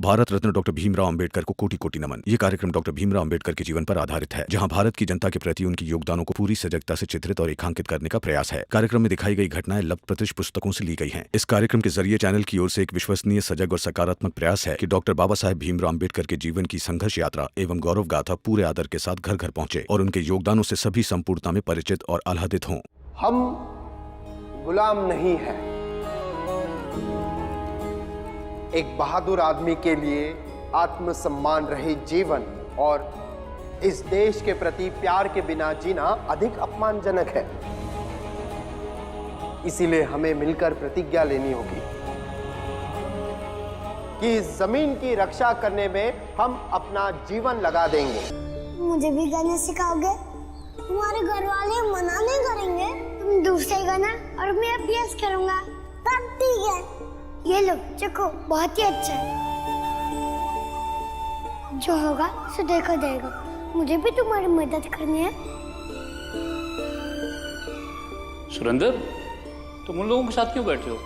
Bharat Ratna doctor Bhimrao Ambedkar को कोटि कोटि नमन। ये कार्यक्रम डॉक्टर भीमराव अंबेडकर के जीवन पर आधारित है, जहां भारत की जनता के प्रति उनके योगदानों को पूरी सजगता से चित्रित और रेखांकित करने का प्रयास है। कार्यक्रम में दिखाई गई घटनाएं लब्ध पुस्तकों से ली गई हैं। इस कार्यक्रम के जरिए चैनल की ओर से एक विश्वसनीय, सजग और सकारात्मक प्रयास है कि डॉक्टर बाबा साहेब भीमराव अंबेडकर के जीवन की संघर्ष यात्रा एवं गौरव गाथा पूरे आदर के साथ घर घर पहुंचे और उनके योगदानों से सभी संपूर्णता में परिचित और आह्लादित हों। हम गुलाम नहीं हैं। एक बहादुर आदमी के लिए आत्मसम्मान रहित जीवन और इस देश के प्रति प्यार के बिना जीना अधिक अपमानजनक है। इसीलिए हमें मिलकर प्रतिज्ञा लेनी होगी कि इस जमीन की रक्षा करने में हम अपना जीवन लगा देंगे। मुझे भी गाना सिखाओगे? तुम्हारे घर वाले मना नहीं करेंगे? तुम दूसरे गाना और मैं अभ्यास करूंगा। तब ठीक है। ये लो चखो, बहुत ही अच्छा है। जो होगा सो देखा जाएगा। मुझे भी तुम्हारी मदद करनी है। सुरेंद्र, तुम उन लोगों के साथ क्यों बैठे हो?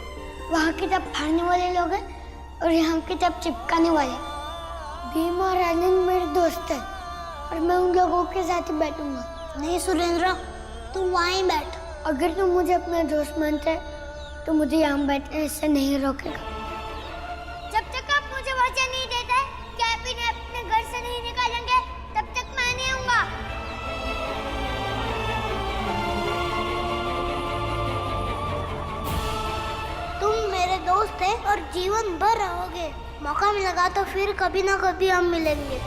वहाँ किताब फाड़ने वाले लोग हैं और यहाँ किताब चिपकाने वाले। भीम और आनंद मेरे दोस्त हैं और मैं उन लोगों के साथ ही बैठूंगा। नहीं सुरेंद्र, तुम वहाँ ही बैठ। अगर तुम मुझे अपना दोस्त मानते हैं तो मुझे यहाँ बैठने से नहीं रोकेगा। जब तक आप मुझे वचन नहीं देते कि आप इन्हें अपने घर से नहीं निकालेंगे, तब तक मैं नहीं आऊंगा। तुम मेरे दोस्त हैं और जीवन भर रहोगे। मौका मिलेगा तो फिर कभी ना कभी हम मिलेंगे।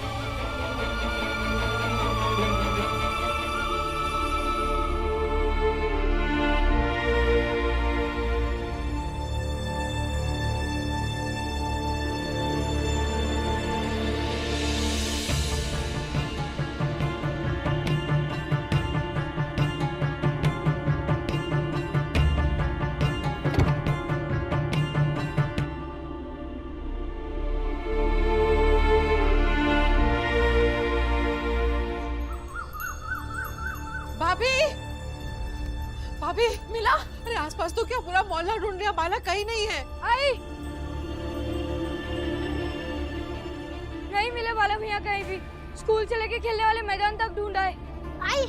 भाभी मिला? अरे आसपास तो क्या पूरा मोहल्ला ढूंढ लिया, बाला कहीं नहीं है। आई नहीं मिले बाला भैया कहीं भी। स्कूल से लेके खेलने वाले मैदान तक ढूंढा है। आई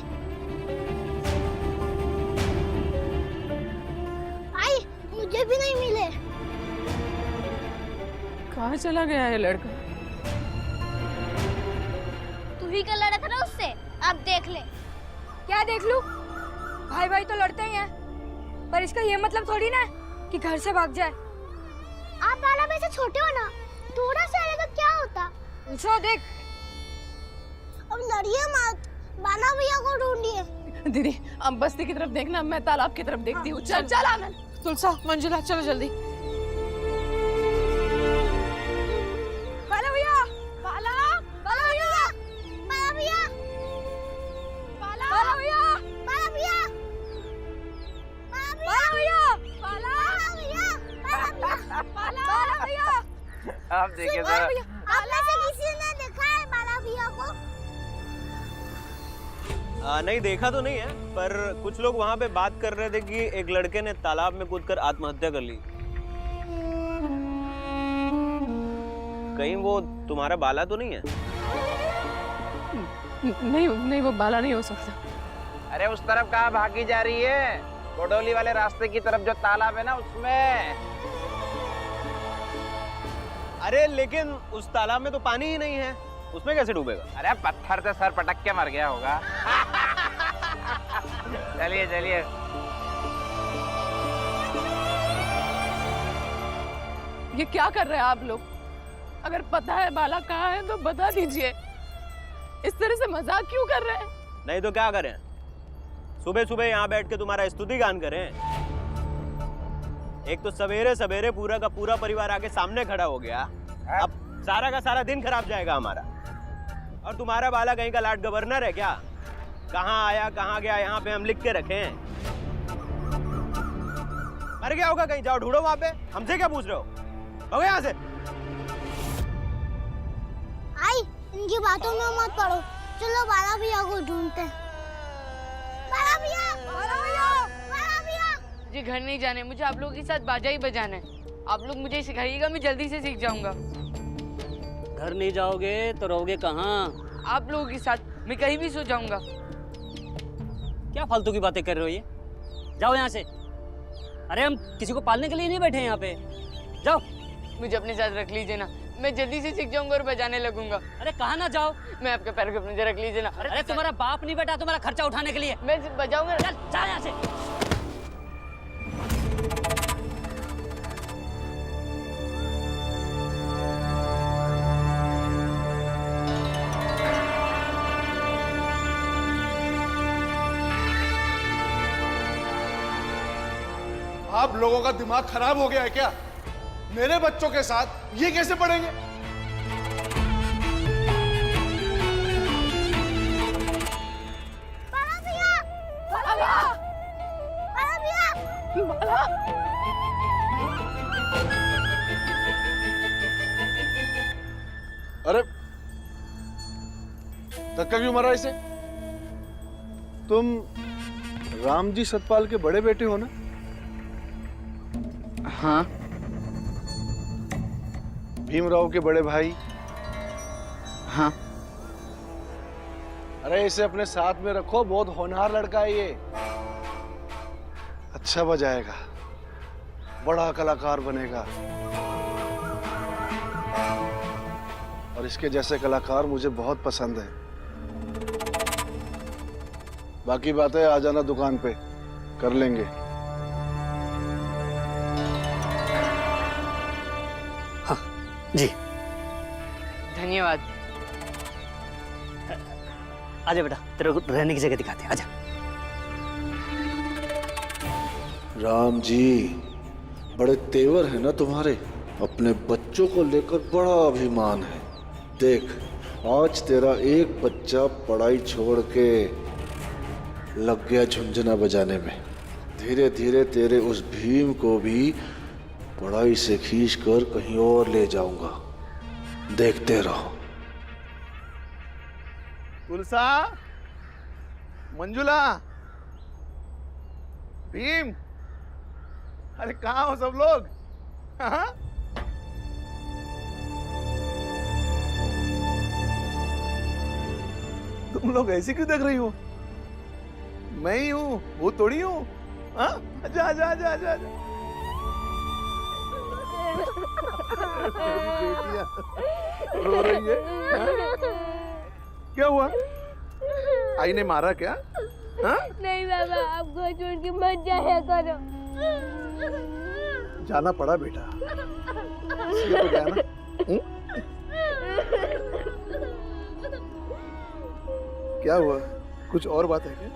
मुझे भी नहीं मिले। कहाँ चला गया है लड़का? तू ही का लड़ा था ना उससे, अब देख ले। क्या देख लूं? भाई भाई तो लड़ते ही हैं, पर इसका ये मतलब थोड़ी ना कि घर से भाग जाए। आप बाला भाई से छोटे हो ना, थोड़ा सा अलग तो क्या होता। पूछो देख। अब लड़िए मत, बाला भैया को ढूंढिए। दीदी अब बस्ती की तरफ देखना, मैं तालाब की तरफ देखती हूँ। चल चल आनंद, तुलसा, मंजुला, चलो जल्दी। बाला भैया, बाला बाला भैया, बाला भैया, बाला बाला भैया, बाला भैया, बाला भैया, बाला बाला भैया। आप देखिए सर, आप में से किसी ने देखा है बाला भैया को? नहीं देखा तो नहीं है, पर कुछ लोग वहाँ पे बात कर रहे थे कि एक लड़के ने तालाब में कूदकर आत्महत्या कर ली। कहीं वो तुम्हारा बाला तो नहीं है? नहीं नहीं, वो बाला नहीं हो सकता। अरे उस तरफ कहाँ भागी जा रही है? कोडोली वाले रास्ते की तरफ जो तालाब है ना, उसमें। अरे लेकिन उस तालाब में तो पानी ही नहीं है, उसमें कैसे डूबेगा? अरे पत्थर से सर पटक के मर गया होगा। चलिए चलिए। ये क्या कर रहे हैं आप लोग? अगर पता है बाला कहाँ है तो बता दीजिए। इस तरह से मजाक क्यों कर रहे हैं? नहीं तो क्या करें? सुबह सुबह यहाँ बैठ के तुम्हारा स्तुति गान करें? एक तो सवेरे सवेरे पूरा का पूरा परिवार आके सामने खड़ा हो गया, अब सारा का सारा दिन खराब जाएगा हमारा। और तुम्हारा बाला कहीं का लाट गवर्नर है क्या? कहाँ आया कहाँ गया यहाँ पे हम लिख के रखे हैं। मर गया होगा कहीं, जाओ ढूंढो वहां पे, हमसे क्या पूछ रहे हो यहाँ से। आई इनकी बातों में मत पड़ो, चलो बाला भैया को ढूंढते हैं। बाला भैया, बाला भैया, बाला भैया। मुझे घर नहीं जाने, मुझे आप लोगों के साथ बाजा ही बजाना है। आप लोग मुझे सिखाइएगा, मैं जल्दी से सीख जाऊंगा। घर नहीं जाओगे तो रहोगे कहाँ? आप लोगों के साथ मैं कहीं भी सो जाऊंगा। क्या फालतू की बातें कर रहे हो ये? जाओ यहाँ से। अरे हम किसी को पालने के लिए नहीं बैठे हैं यहाँ पे। जाओ। मुझे अपने साथ रख लीजिए ना, मैं जल्दी से सीख जाऊंगा और बजाने लगूंगा। अरे कहाँ ना जाओ? मैं आपके पैर को अपने रख लीजिए ना। अरे तुम्हारा बाप नहीं बैठा तुम्हारा खर्चा उठाने के लिए? मैं बजाऊंगा। चल जा यहाँ से। आप लोगों का दिमाग खराब हो गया है क्या? मेरे बच्चों के साथ ये कैसे पढ़ेंगे? अरे धक्का क्यों मारा इसे? तुम रामजी सतपाल के बड़े बेटे हो ना? हाँ। भीमराव के बड़े भाई? हाँ। अरे इसे अपने साथ में रखो, बहुत होनहार लड़का है ये। अच्छा बजाएगा, बड़ा कलाकार बनेगा। और इसके जैसे कलाकार मुझे बहुत पसंद है। बाकी बातें आ जाना दुकान पे, कर लेंगे। हाँ जी। धन्यवाद। आजा बेटा, तेरे को रहने की जगह दिखाते हैं। आजा। राम जी, बड़े तेवर है ना तुम्हारे। अपने बच्चों को लेकर बड़ा अभिमान है। देख, आज तेरा एक बच्चा पढ़ाई छोड़ के लग गया झुंझुना बजाने में। धीरे धीरे तेरे उस भीम को भी पढ़ाई से खींच कर कहीं और ले जाऊंगा। देखते रहो। तुलसा, मंजुला, भीम, अरे कहाँ हो सब लोग? हाँ? तुम लोग ऐसे क्यों देख रही हो? मैं ही हूँ, वो थोड़ी हूँ। हाँ? जा जा जा जा जा। बेटियाँ रो रही है। हाँ? क्या हुआ? आई ने मारा क्या? हाँ? नहीं बाबा, आपको छोड़ के मत जाया करो। जाना पड़ा बेटा, इसलिए तो गया ना। क्या हुआ? कुछ और बात है क्या?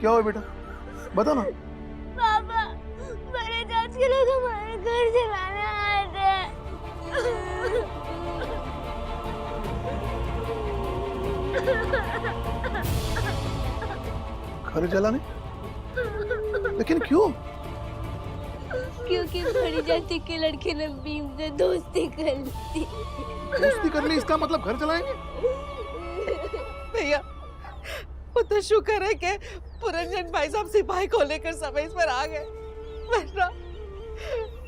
क्या हुआ बेटा? बता ना। पापा, बड़े जात के लोग हमारे घर जलाने आए थे। घर जलाने? लेकिन क्यों? क्योंकि बड़ी जाति के लड़के ने भीम से दोस्ती कर ली। दोस्ती कर ली, इसका मतलब घर जलाएंगे? भैया, वो तो शुक्र है कि पुरंजन भाई साहब सिपाही को लेकर समय पर आ गए,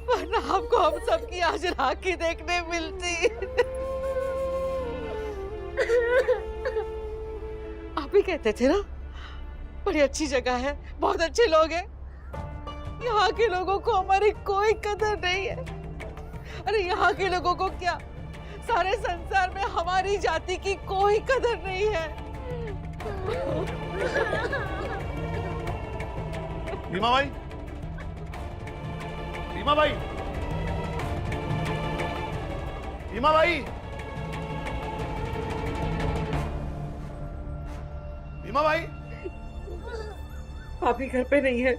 वरना हमको हम सबकी आज राखी देखने मिलती। आप ही कहते थे ना, बड़ी अच्छी जगह है, बहुत अच्छे लोग हैं। यहाँ के लोगों को हमारी कोई कदर नहीं है। अरे यहाँ के लोगों को क्या, सारे संसार में हमारी जाति की कोई कदर नहीं है। भीमा भाई, भीमा भाई, भीमा भाई, भीमा भाई। भाभी घर पे नहीं है।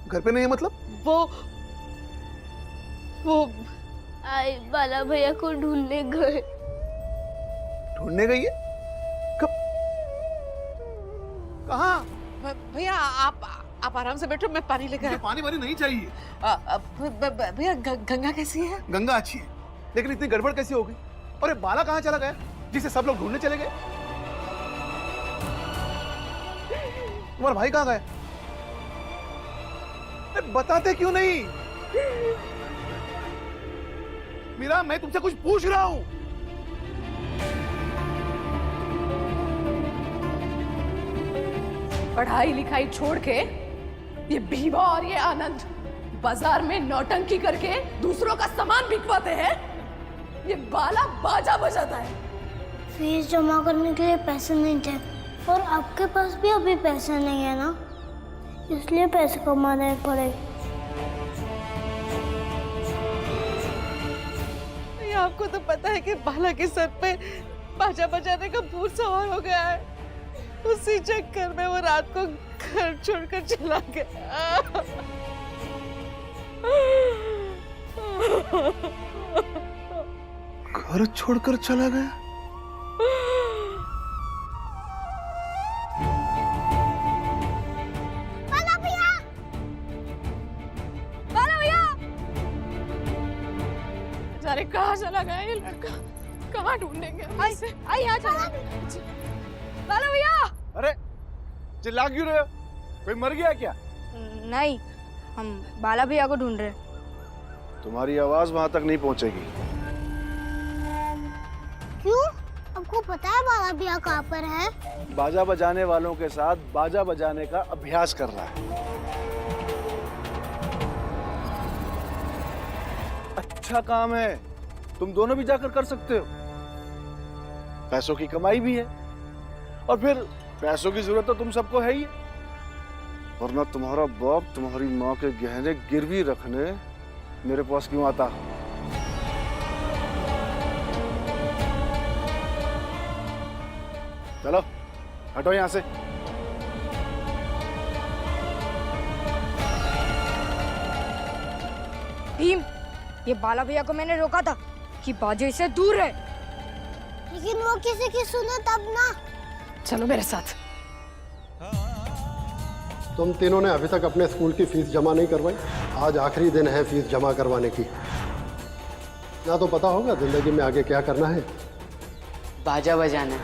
घर पे नहीं है मतलब? वो आई बाला भैया को ढूंढने गए। ढूंढने गई है? कब? कहाँ? भैया आप आराम से बैठो, मैं पानी लेकर। मुझे पानी वानी नहीं चाहिए। भैया गंगा कैसी है? गंगा अच्छी है, लेकिन इतनी गड़बड़ कैसी हो गई? और ये बाला कहाँ चला गया जिसे सब लोग ढूंढने चले गए? तुम्हारा भाई कहाँ गया? बताते क्यों नहीं? मीरा, मैं तुमसे कुछ पूछ रहा हूं। पढ़ाई लिखाई छोड़ के ये भीमा और ये आनंद बाजार में नौटंकी करके दूसरों का सामान बिकवाते हैं। ये बाला बाजा बजाता है। फीस जमा करने के लिए पैसे नहीं थे और आपके पास भी अभी पैसे नहीं है ना, इसलिए पैसे कमाने पड़े। आपको तो पता है कि बाला के सर पे बाजा बजाने का भूत सवार हो गया है। उसी चक्कर में वो रात को घर छोड़कर चला गया। घर छोड़कर चला गया? बाला भैया! बाला भैया! जाने कहाँ चला गया ये लड़का? कहाँ ढूंढेंगे? आई यहाँ चला। बाला भैया! अरे चिल्ला क्यों रहे हो? कोई मर गया क्या? नहीं, हम बाला भैया को ढूंढ रहे हैं। तुम्हारी आवाज वहां तक नहीं पहुंचेगी। क्यों? आपको पता है बाला भैया कहाँ पर है? बाजा बजाने वालों के साथ बाजा बजाने का अभ्यास कर रहा है। अच्छा काम है, तुम दोनों भी जाकर कर सकते हो। पैसों की कमाई भी है और फिर पैसों की जरूरत तो तुम सबको है ही, वरना तुम्हारा बाप तुम्हारी माँ के गहने गिरवी रखने मेरे पास क्यों आता? चलो हटो यहां से। भीम, ये बाला भैया को मैंने रोका था कि बाजे से दूर रहे, लेकिन वो किसी की सुने तब ना। चलो मेरे साथ। तुम तीनों ने अभी तक अपने स्कूल की फीस जमा नहीं करवाई। आज आखिरी दिन है फीस जमा करवाने की। ना तो पता होगा जिंदगी में आगे क्या करना है। बाजा बजाना।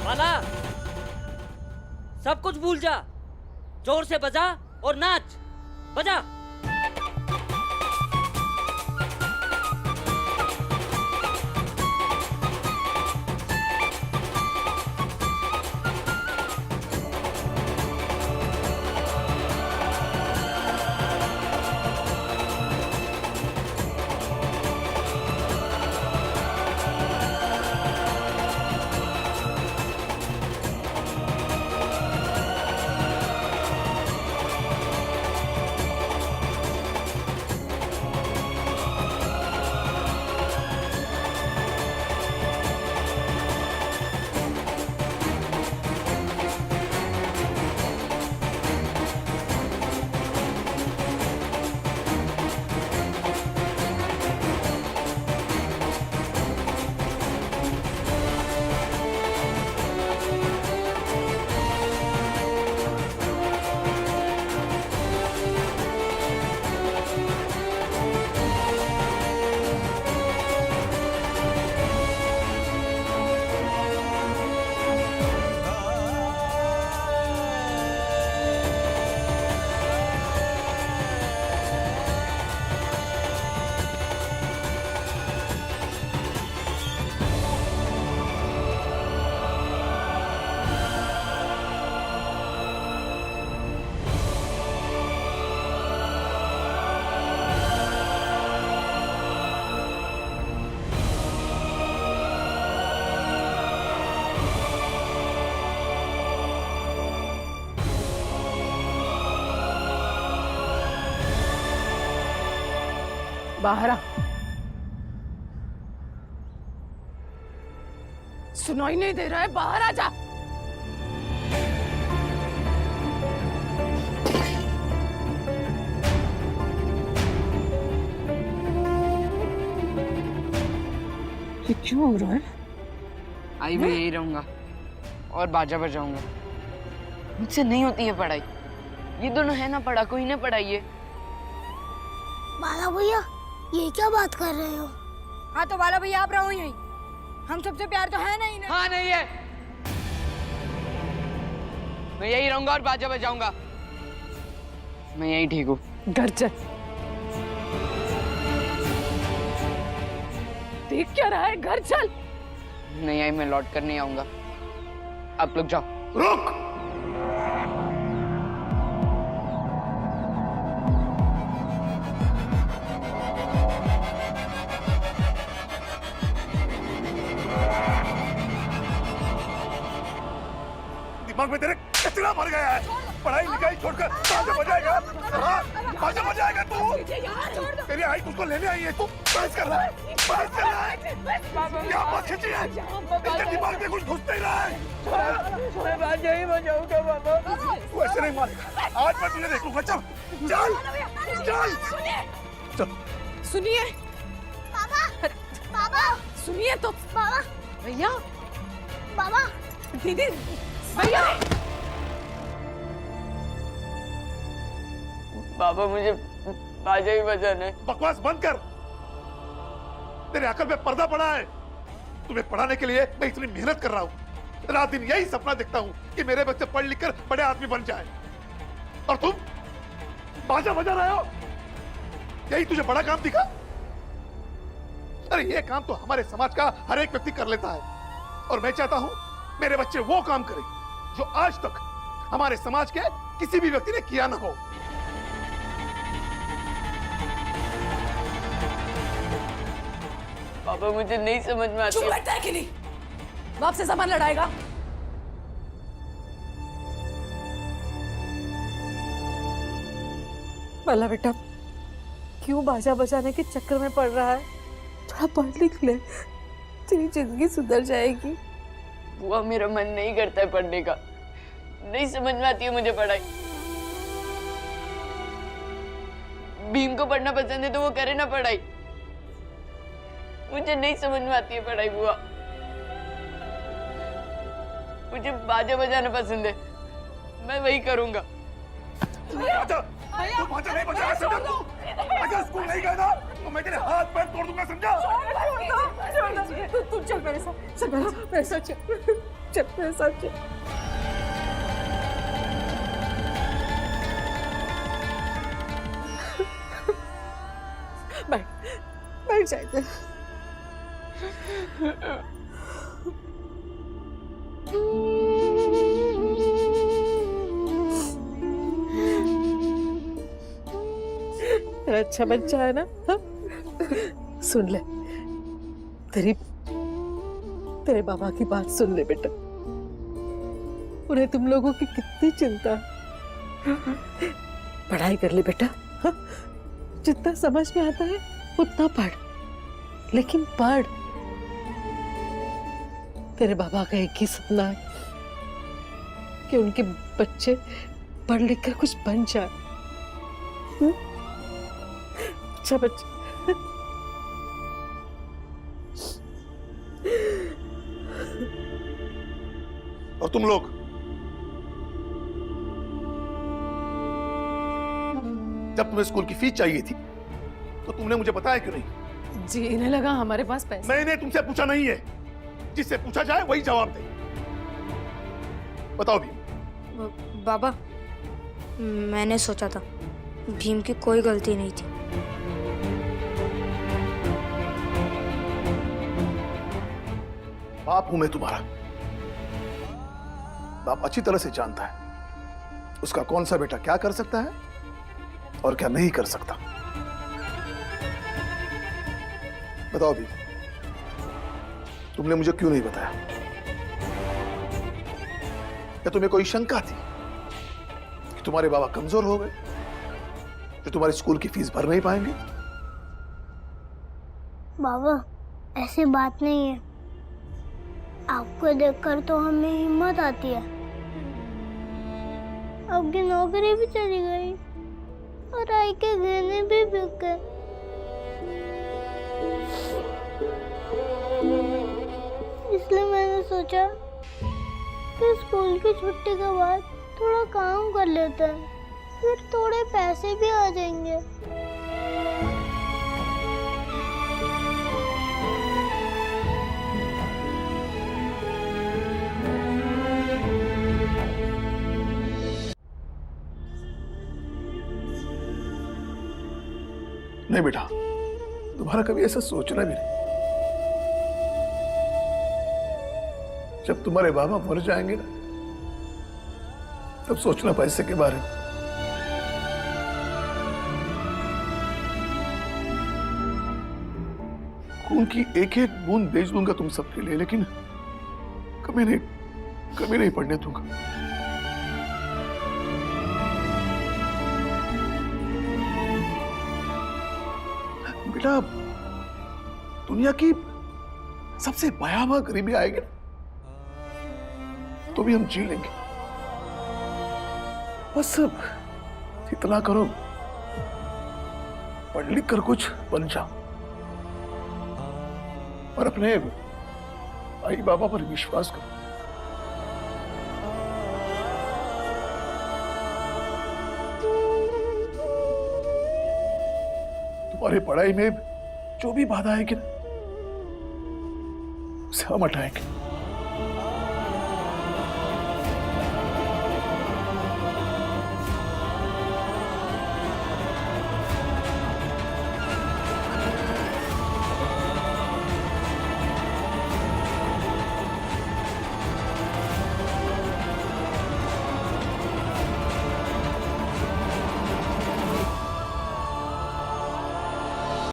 बाला, सब कुछ भूल जा, जोर से बजा और नाच। बजा। बाहर आ। सुनाई नहीं दे रहा है? बाहर आ जा। ये क्यों हो रहा है? आई मैं यही रहूंगा और बाजा बजाऊंगा। मुझसे नहीं होती है पढ़ाई। ये दोनों है ना पढ़ा, कोई ना पढ़ाई है। बाला भैया, ये क्या बात कर रहे हो? हाँ तो बाला भैया आप रहो यहीं, हम सबसे प्यार तो है नहीं ना। हाँ नहीं है, मैं यही रहूंगा और बाजा बजाऊंगा। मैं यही ठीक हूँ। घर चल। देख क्या रहा है, घर चल। नहीं आई, मैं लौट कर नहीं आऊंगा। आप लोग जाओ। रुक। दिमाग में तेरे कचरा भर गया है। पढ़ाई लिखाई छोड़कर बाजा बजाएगा, बाजा बजाएगा तू। तेरी आई तुझको लेने आई है, तू बहस कर रहा है, बहस कर रहा है। क्या बात खींची है? तेरे दिमाग में कुछ घुस नहीं रहा है। मैं बाजा ही बजाऊंगा बाबा। तू ऐसे नहीं मारेगा, आज मैं तुझे देखूंगा। चल चल चल चल। सुनिए पापा, पापा, सुनिए तो। पापा, भैया, पापा, दीदी, भैया। बाबा मुझे बाजा ही बजाना है। बकवास बंद कर। तेरे अकल में पर्दा पड़ा है। तुम्हें पढ़ाने के लिए मैं इतनी मेहनत कर रहा हूँ। रात दिन यही सपना देखता हूँ कि मेरे बच्चे पढ़ लिख कर बड़े आदमी बन जाए, और तुम बाजा बजा रहे हो। यही तुझे बड़ा काम दिखा? अरे ये काम तो हमारे समाज का हर एक व्यक्ति कर लेता है, और मैं चाहता हूँ मेरे बच्चे वो काम करें जो आज तक हमारे समाज के किसी भी व्यक्ति ने किया ना हो। पापा मुझे नहीं समझ में आती। चुप बैठता है कि नहीं? बाप से जबान लड़ाएगा। बाला बेटा, क्यों बाजा बजाने के चक्कर में पड़ रहा है? थोड़ा पढ़ लिख ले, तेरी जिंदगी सुधर जाएगी। बुआ मेरा मन नहीं करता है पढ़ने का, नहीं समझ में आती है मुझे पढ़ाई। भीम को पढ़ना पसंद है तो वो करे ना पढ़ाई। मुझे नहीं समझ में आती है पढ़ाई बुआ। मुझे बाजा बजाना पसंद है, मैं वही करूंगा। बाजा, तू बाजा नहीं बजाएगा, समझा तू? अगर स्कूल नहीं गया ना तो मैं तेरे हाथ पैर तोड़ दूंगा, समझा? तू चल मेरे साथ, चल मेरे साथ, चल मेरे साथ चल। बैठ जाए। तेरा अच्छा बच्चा है ना? हा? सुन ले, तेरे बाबा की बात सुन ले बेटा। उन्हें तुम लोगों की कितनी चिंता। पढ़ाई कर ले बेटा, हा? जितना समझ में आता है उतना पढ़, लेकिन पढ़। तेरे बाबा का एक ही सपना है कि उनके बच्चे पढ़ लिख कर कुछ बन जाए। अच्छा बच्चा। और तुम लोग जब तुम्हें स्कूल की फीस चाहिए थी तो तुमने मुझे बताया क्यों नहीं? जी इन्हें लगा हमारे पास पैसे। मैंने तुमसे पूछा नहीं है, जिससे पूछा जाए वही जवाब दे। बताओ भी। बाबा, मैंने सोचा था भीम की कोई गलती नहीं थी। बाप हूं मैं तुम्हारा। बाप अच्छी तरह से जानता है उसका कौन सा बेटा क्या कर सकता है और क्या नहीं कर सकता। बताओ भी, तुमने मुझे क्यों नहीं बताया? क्या तुम्हें कोई शंका थी कि तुम्हारे बाबा कमजोर हो गए जो तुम्हारी स्कूल की फीस भर नहीं पाएंगे? बाबा, ऐसी बात नहीं है। आपको देखकर तो हमें हिम्मत आती है। आपकी नौकरी भी चली गई और आई के गहने भी बिक गए। इसलिए मैंने सोचा कि स्कूल की छुट्टी के बाद थोड़ा काम कर लेते हैं, फिर थोड़े पैसे भी आ जाएंगे। नहीं बेटा, तुम्हारा कभी ऐसा सोचना भी नहीं। जब तुम्हारे बाबा मर जाएंगे ना, तब सोचना पैसे के बारे में। खून की एक एक बूंद बेच दूंगा तुम सबके लिए, लेकिन कभी नहीं पड़ने दूंगा। बेटा, दुनिया की सबसे भयावह गरीबी आएगी ना, तो भी हम जी लेंगे। बस इतना करो, पढ़ लिख कर कुछ बन जाओ और अपने आई बाबा पर विश्वास करो। तुम्हारी पढ़ाई में जो भी बाधा आएगी ना, उसे हम हटाएंगे।